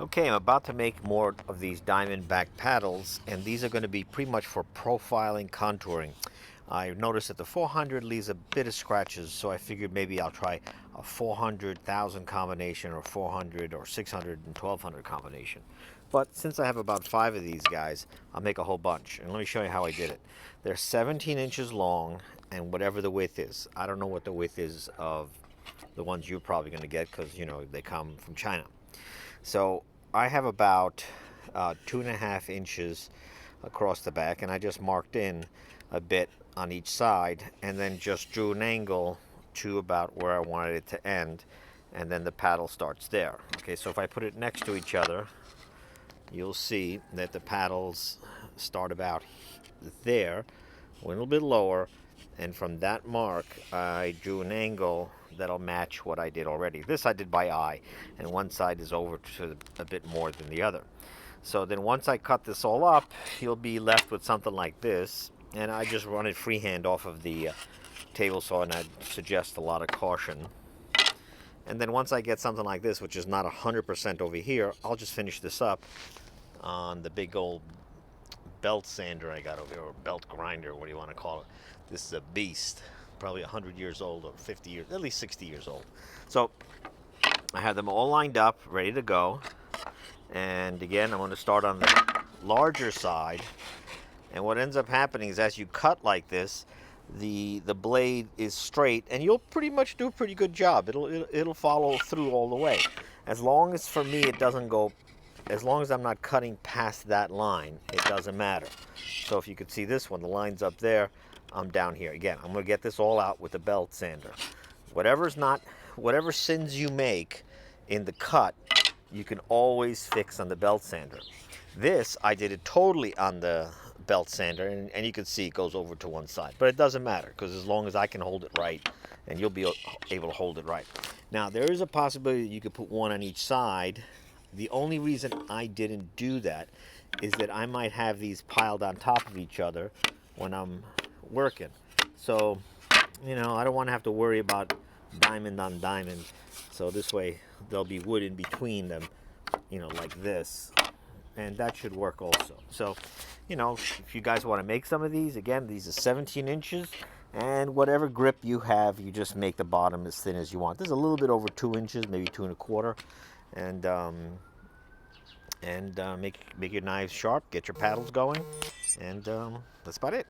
Okay, I'm about to make more of these diamond back paddles, and these are going to be pretty much for profiling, contouring. I noticed that the 400 leaves a bit of scratches, so I figured maybe I'll try a 400,000 combination, or 400 or 600 and 1200 combination. But since I have about 5 of these guys, I'll make a whole bunch. And let me show you how I did it. They're 17 inches long, and whatever the width is. I don't know what the width is of the ones you're probably going to get because, you know, they come from China. So I have about 2.5 inches across the back, and I just marked in a bit on each side and then just drew an angle to about where I wanted it to end, and then the paddle starts there. Okay, so if I put it next to each other, you'll see that the paddles start about there, a little bit lower, and from that mark I drew an angle that'll match what I did already. This I did by eye, and one side is over to a bit more than the other. So then once I cut this all up, you'll be left with something like this, and I just run it freehand off of the table saw, and I'd suggest a lot of caution. And then once I get something like this, which is not 100% over here, I'll just finish this up on the big old belt sander I got over here, or belt grinder, what do you want to call it. This is a beast, probably 100 years old, or 50 years, at least 60 years old. So I have them all lined up, ready to go. And again, I'm going to start on the larger side. And what ends up happening is as you cut like this, the blade is straight, and you'll pretty much do a pretty good job. It'll follow through all the way. As long as, for me, it doesn't go, as long as I'm not cutting past that line, it doesn't matter. So if you could see this one, the line's up there, I'm down here. Again, I'm going to get this all out with the belt sander. Whatever sins you make in the cut, you can always fix on the belt sander. This, I did it totally on the belt sander, and you can see it goes over to one side. But it doesn't matter, because as long as I can hold it right, and you'll be able to hold it right. Now, there is a possibility that you could put one on each side. The only reason I didn't do that is that I might have these piled on top of each other when I'm working. So, you know, I don't want to have to worry about diamond on diamond. So this way, there'll be wood in between them, you know, like this. And that should work also. So, you know, if you guys want to make some of these, again, these are 17 inches. And whatever grip you have, you just make the bottom as thin as you want. This is a little bit over 2 inches, maybe 2.25. And make your knives sharp, get your paddles going, and that's about it.